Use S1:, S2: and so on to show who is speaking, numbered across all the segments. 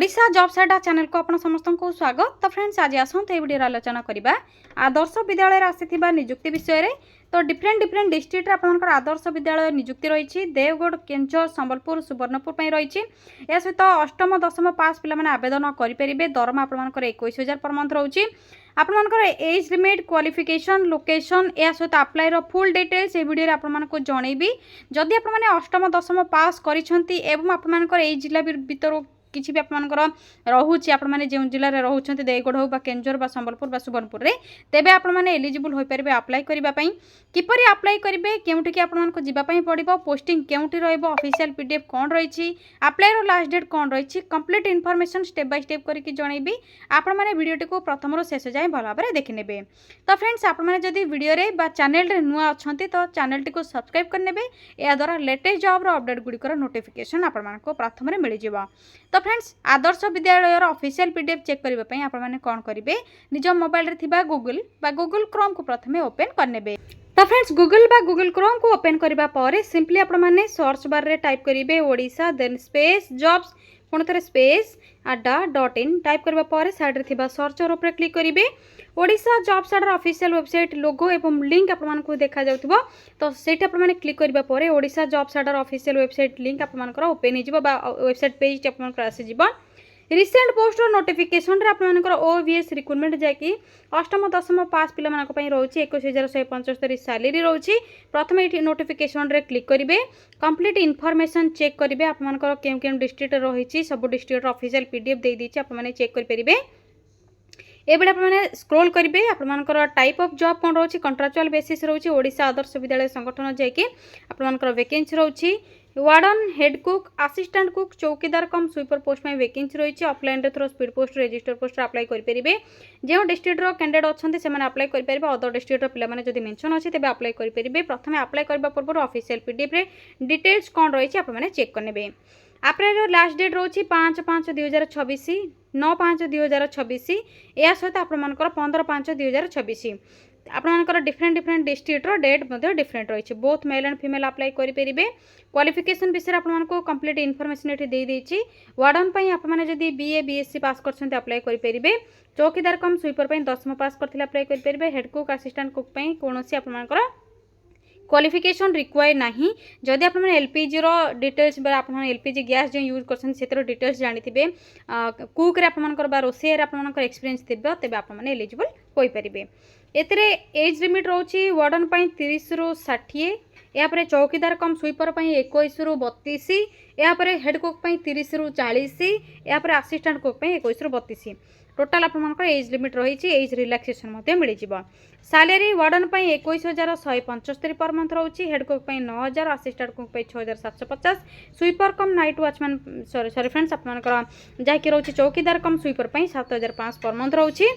S1: Odisha jobs अड्डा channel को आपण समस्त को स्वागत। तो फ्रेंड्स आज आसते भिडियो आलोचना करवा आदर्श विद्यालय आसी नियुक्ति विषय रे। तो डिफरेंट डिस्ट्रिक्ट आपंकर आदर्श विद्यालय नियुक्ति रही देवगढ़ केन्दुझर संबलपुर सुवर्णपुर रही या सहित अष्टम दशम पास पे आवेदन करेंगे। दरमा आपर 21,000 पर मंथ रोचे। आपंकर एज लिमिट क्वालिफिकेशन लोकेशन या सहित अप्लाई फुल डिटेल्स ये वीडियो आपको जनइबी। जदि आपने अष्टम दशम पास कर एज जिला भर किसी भी आपर रोचे आपने जो जिले में रोच देवगढ़ हो केन्दुझर संबलपुर सुवर्णपुर में तेज आपने एलिजिबल हो पारे अप्लाई करने किपरि अप्लाई करेंगे केउठिक आपको जावाई पड़ो पोस्टिंग केउठी ऑफिशियल पीडीएफ कौन रही अप्लाई लास्ट डेट कौन रही complete information step by step करके जनइबी। आपण मैंने वीडियोटी को प्रथम शेष जाए भल भाव में देखने। तो फ्रेंड्स आपने जदि वीडियो चैनल नुआ अच्छा तो चैनल टी सब्सक्राइब करने या द्वारा लेटेस्ट जॉब अपडेट गुड़िकर नोटिफिकेशन आपको प्रथम मिल जाव। तो friends Adarsh Vidyalaya official PDF check करने आपने कौन करेंगे निज मोबाइल रे थिबा गूगल क्रोम को प्रथम ओपन करने। तो फ्रेंड्स गूगल क्रोम को ओपन करबा पर सिंपली आपने सर्च बार रे टाइप करेंगे ओडिशा देन स्पेस जॉब्स पुणी थे स्पेस adda.in टाइप करबा पर साइड रे थिबा सर्चर ऊपर क्लिक करेंगे। ओडिशा जॉब्स अड्डा ऑफिशियल वेबसाइट लोगो एवं लिंक आपको देखा जाउथबो। तो सेटा आपने क्लिक करबा पर ओडिशा जॉब्स अड्डा ऑफिशियल वेबसाइट लिंक आपनकर ओपन हो बा वेबसाइट पेज आपनकर आसी जिवो। रिसेंट पोस्ट नोटिफिकेशन रे आपनकर ओवीएस रिक्रुटमेंट जाकि अष्टम दशम पास पिला मानक पई रहउची 21,175 सैलरी रहउची। प्रथम एठी नोटिफिकेशन रे क्लिक करिवे कंप्लीट इनफॉरमेशन चेक करिवे आपनकर केम डिस्ट्रिक्ट रहिची सब डिस्ट्रिक्ट ऑफिशियल पीडीएफ दे दीची आपने चेक कर परिबे। एबे आपने स्क्रोल करेंगे आपर टाइप ऑफ जॉब कौन रोचे कंट्राक्चुअल बेसिस रोचे ओडिशा आदर्श विद्यालय संगठन जाकि आपर वैकेंसी रोचे warden head cook assistant cook चौकीदार कम स्वीपर पोस्ट में वैकेंसी रही offline through speed post register post apply करेंगे। जो डिस्ट्रिक्ट कैंडिडेट अच्छा से अप्लाई करेंगे अदर डिस्ट्रिक्ट पे जब मेंशन अच्छे तेज अप्लाई करेंगे। प्रथम अप्लाई करने पूर्व ऑफिशियल पीडीएफ रे डिटेल्स कौन रही आपने चेक करने। अप्लाई लास्ट डेट रोची 5/5/2026 9/5/2026 या सहित आपर 15/5/2026 आपंकर डिफरेंट डिस्ट्रिक्ट डेट डिफरेंट रही both male and female apply करेंगे। क्वालिफिकेशन विषय आपको कंप्लीट इनफॉरमेशन ये देदेछि। वार्डन आपने जदि बीए बीएससी पास कर अप्लाई करेंगे। चौकीदार कम स्वीपर दशम पास करते अप्लाई करेंगे। हेड कुक असिस्टेंट कुक कौन आपंकर क्वालिफिकेशन रिक्वायर नहीं। जदि आप एलपीजी डिटेल्स आप एलपीजी गैस जो यूज कर डिटेल्स जानी कुक आपंकर रोषे आपर एक्सपीरियंस थे तेज आप एलिजिबल हो पारे। एथिरे एज लिमिट रोची वार्डन 30 ରୁ 60 यापर चौकीदार कम स्वीपर 21 ରୁ 32 यापर हेड कुक 30 ରୁ 40 यापर असिस्टेंट कुक 21 ରୁ 32 टोटाल आपंकर एज लिमिट रही एज रिलैक्सेशन मिल जाव। सैलरी वार्डन 21,175 पर मंथ रोची head cook 9,000 assistant cook 6,750 sweeper cum night watchman sorry friends आपंकर जहाँकि रोची चौकीदार कम स्वीपर 7,500 पर मंथ रोची।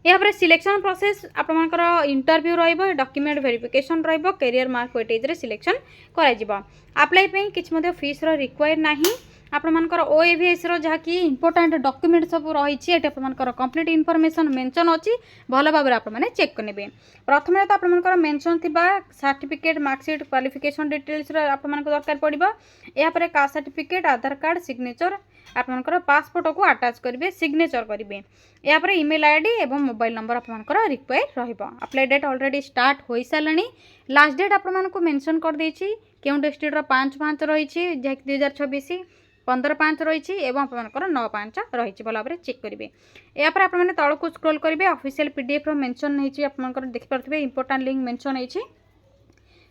S1: यहाँ सिलेक्शन प्रोसेस आपंकर interview document verification career mark weightage रे सिलेक्शन करा। अप्लाई किसी फीस रिक्वायर नहीं। आपंकर ओएवीएस जहाँकि इंपोर्टाट डॉक्यूमेंट सब रही आपर कंप्लीट इनफॉरमेशन मेंशन अच्छी भल भाव में चेक करेंगे। प्रथम तो आपंकर मेंशन थिबा सर्टिफिकेट मार्कशीट क्वालिफिकेशन डिटेल्स आपको दरकार पड़ो। यापर कास्ट सर्टिफिकेट आधार कार्ड सिग्नेचर आपंकर पासपोर्ट को अटैच करेंगे सिग्नेचर करेंगे। यापर ईमेल आईडी एवं मोबाइल नंबर आपंकर रिक्वायर रहिबो। अप्लाई डेट ऑलरेडी स्टार्ट हो सारे। लास्ट डेट आपको मेंशन कर देछि केउ डिस्ट्रिक्ट 5/5 रही 2026 15/5 रही आपंकर 9/5 रही भल भाव चेक करेंगे। यापर आपने तल को स्क्रोल करेंगे ऑफिशियल पीडीएफ मेंशन होती आपंकर देखिपे इंपोर्टाट लिंक मेंशन होती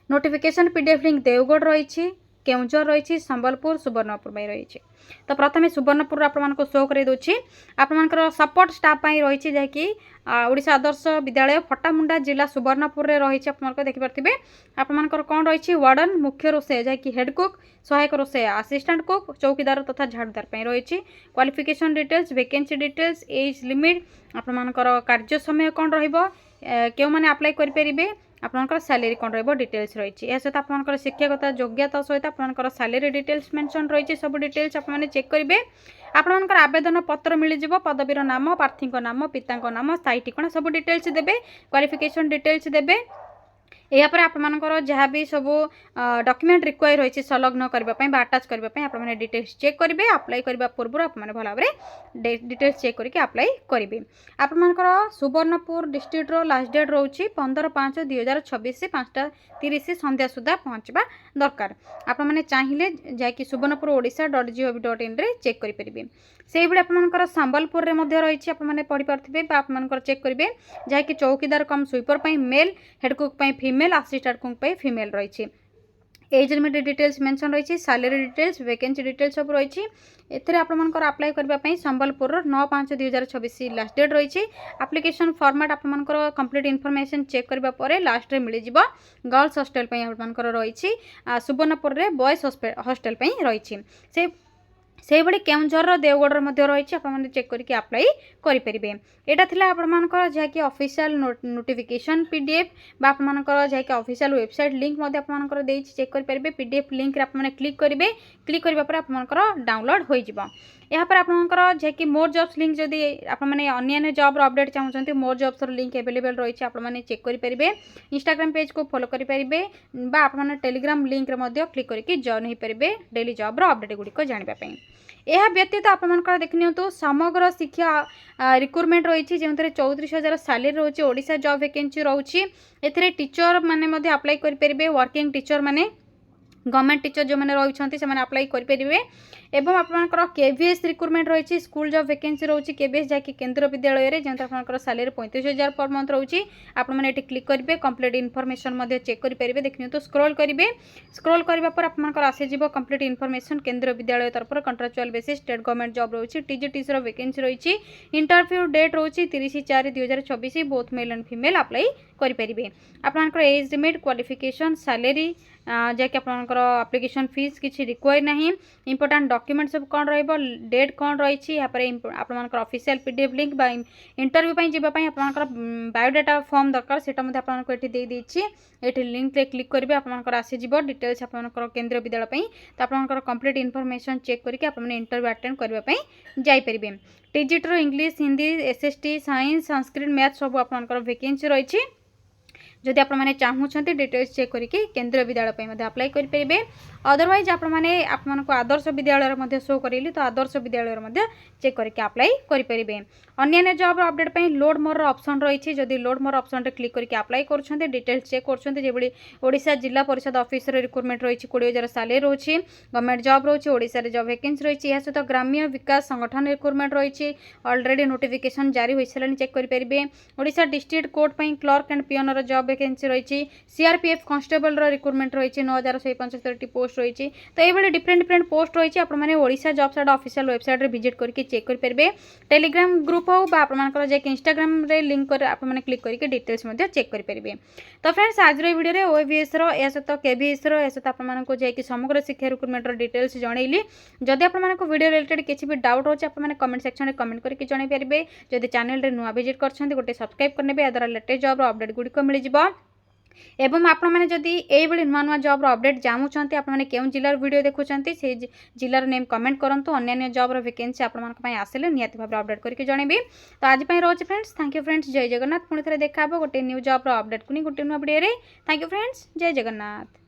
S1: नोटिफिकेशन पीडीएफ लिंक देवगढ़ रही केन्दुझर रही संबलपुर सुवर्णपुर में रही। तो प्रथम सुवर्णपुर आपको शो कर दूसरी आपर सपोर्ट स्टाफ रही जहाँकि ओडिशा आदर्श विद्यालय फटामुंडा जिला सुवर्णपुर में रही आपको देखिपे आपर कौन रही वार्डन मुख्य रोषे जहाँकि हेड कुक सहायक रोषे असिस्टेंट कुक चौकीदार तथा झाड़ूदार रही। Qualification details vacancy details age limit आपर कार्य समय कौन क्यों मैंने अप्लाई करेंगे आपंकर सैलरी कौन डिटेल्स रही। यह सहित आपंकर शिक्षागत योग्यता सहित आपंकर सैलरी डिटेल्स मेंशन रही सब डिटेल्स आपने चेक करेंगे। आपंकर आवेदन पत्र मिल जाव पदवीर नाम प्रार्थी नाम पिता नाम स्थायी ठिकाना सब डिटेल्स देवे क्वालिफिकेशन डिटेल्स देवे। यापर आपर जहाँ भी सब डॉक्यूमेंट रिक्वायर रही संलग्न करने आटाच करने आप डिटेल्स चेक करेंगे अप्लाई करने पूर्व आप भल भाव डिटेल्स चेक करके अप्लाई करेंगे। आपर सुवर्णपुर डिस्ट्रिक्ट लास्ट डेट रोचे 15/5/2026 5:30 संध्या सुधा पहुँचवा दरकार। आपने चाहिए जैकि सुवर्णपुर odia.gov.in रे चेक करेंगे। से भाई आपर संबलपुर में रही आपने पढ़ी पारे आप चेक करेंगे जहाँकि चौकीदार cum sweeper male head cook female assistant cook female रही। एज लिमिट डिटेल्स मेंशन रही सैलरी डिटेल्स वैकेंसी डिटेल्स सब रही। एथिरे आपमनकर अप्लाई करबा संबलपुर 9/5/2026 लास्ट डेट रही। एप्लिकेशन फॉर्मेट आपमनकर कंप्लीट इन्फॉर्मेशन चेक करबा परे लास्ट रे मिल जिवो। गर्ल्स हॉस्टल पई आपमनकर रही सुवर्णपुर रे बॉयज हॉस्टल पई रही। से भाई केउंझर देवगढ़ रही आपने चेक करके अप्लाई करेंगे। यहाँ था आपर जहाँकि ऑफिशियल नोटिफिकेशन पीडीएफ आपर जहाँकि ऑफिशियल वेबसाइट लिंक आपर चेक करेंगे। पीडीएफ लिंक रे आपने क्लिक करेंगे। क्लिक करने आपर डाउनलोड हो यहाँ पर आपंकर जहाँकि मोर जॉब्स लिंक जदि आपने अन्य जॉब अपडेट चाहते मोर जॉब्स रिंक अवेलेबल रही आपने चेक करेंगे। इंस्टाग्राम पेज को फॉलो करेंगे आपने टेलीग्राम लिंक रे क्लिक करके जॉइन हो पारे डेली जॉब अपडेट गुड़िक जानापी। यह व्यतीत आपर देखनी समग्र शिक्षा रिक्रुटमेंट रही जो 34,000 सैलरी रोचे ओडिशा जॉब वैकेंसी रोचे। एथिरे टीचर माने अप्लाई करेंगे वर्किंग टीचर माने गवर्नमेंट टीचर जो मैंने रही से अप्लाई करेंगे। एवं आपर केवीएस रिक्रुटमेंट रही स्कूल जॉब वैकेंसी रोचे केवीएस जहाँकि केंद्र विद्यालय में जहाँ आप सैलरी 35,000 पर मंथ रोचे आपने क्लिक करेंगे कंप्लीट इन्फॉर्मेशन चेक करेंगे। देखिए तो स्क्रॉल करेंगे स्क्रॉल करने पर आपंकर आसीज कंप्लीट इन्फॉर्मेशन केंद्र विद्यालय तरफ contractual basis state government job रही टीजीटीसी वैकेंसी रही। इंटरव्यू डेट रोचे 30/4/2026 both male and female apply करेंगे। आपंकर एज लिमिट क्वालिफिकेशन सैलरी जैक आपंकर एप्लिकेशन फीस किसी रिक्वायर ना इंपोर्टाट डॉक्यूमेंट सब कौन रेट कौन रही आपंकर ऑफिशियल पीडीएफ लिंक इंटरव्यू जावाई आपंकर बायोडाटा फॉर्म दरकार से आपको ये ये लिंक रे क्लिक करेंगे आपंकर आसीज डिटेल्स आपंकर केंद्र विद्यालय तो आपंकर कंप्लीट इन्फॉर्मेशन चेक करके आपने इंटरव्यू अटेंड करने जापरेंगे। TGT English Hindi SST science Sanskrit math सब आपंकर वैकेंसी रही। जदि आपने चाहूँगी डिटेल्स चेक करके केंद्रीय विद्यालय अप्लाई करेंगे। अदरवाइज आपको आदर्श विद्यालय शो करेली तो आदर्श विद्यालय चेक करके अप्लाई करेंगे। अन्य जॉब अपडेट लोड मोर ऑप्शन रही जदि लोड मोर ऑप्शन रे क्लिक करके अप्लाई कर डिटेल्स चेक कर ओडिशा जिला परिषद ऑफिस रिक्रुटमेंट रही 20,000 सैलरी रही गवर्नमेंट जॉब रही ओडिशा जॉब वैकेंसी रही। यह सहित ग्राम्य विकास संगठन रिक्रुटमेंट रही ऑलरेडी नोटिफिकेशन जारी हो सारे चेक करेंगे। Odisha district court clerk and पियोनर जॉब वैकेंसी रही सीआरपीएफ कांस्टेबल रिक्रुटमेंट रही 9,175 पोस्ट रही। तो ये डिफरेंट पोस्ट रही आपने Odisha job side official website रे विजिट करके चेक करेंगे। टेलीग्राम ग्रुप हो आपर जैक इंस्टाग्राम रे लिंक कर आपने क्लिक करके डिटेल्स चेक करेंगे। तो फ्रेंड्स आज वीडियो ओएवीएस सहित केवीएस सहित आपको जैक समग्र शिक्षा रिक्रुटमेंट डिटेल्स जनइली। जदि आपको वीडियो रिलेटेड किसी भी डाउट हो आपने कमेंट सेक्शन में कमेंट करके जन पारे। जदि चैनल रे नुआ विजिट कर गोटे सब्सक्राइब करने याद्वारा लेटेस्ट जॉब अपडेट गुड़िक मिल एवं आपण मैंने जदि ये नुआ नुआ जॉब अपडेट चाहूँगी आपने क्यों जिलार वीडियो देखुं से जिलार नेम कमेंट करूँ अन्य जॉब रेकेन्सी आपंपाई आसिले निहाती भाव अपडेट करके जनइबी। तो आज रोचे फ्रेंड्स थैंक यू फ्रेंड्स जय जगन्नाथ पुणी थे देखा गोटे न्यू जॉब अपडेट को गोटे नुआ वीडियो। थैंक यू फ्रेंड्स जय जगन्नाथ।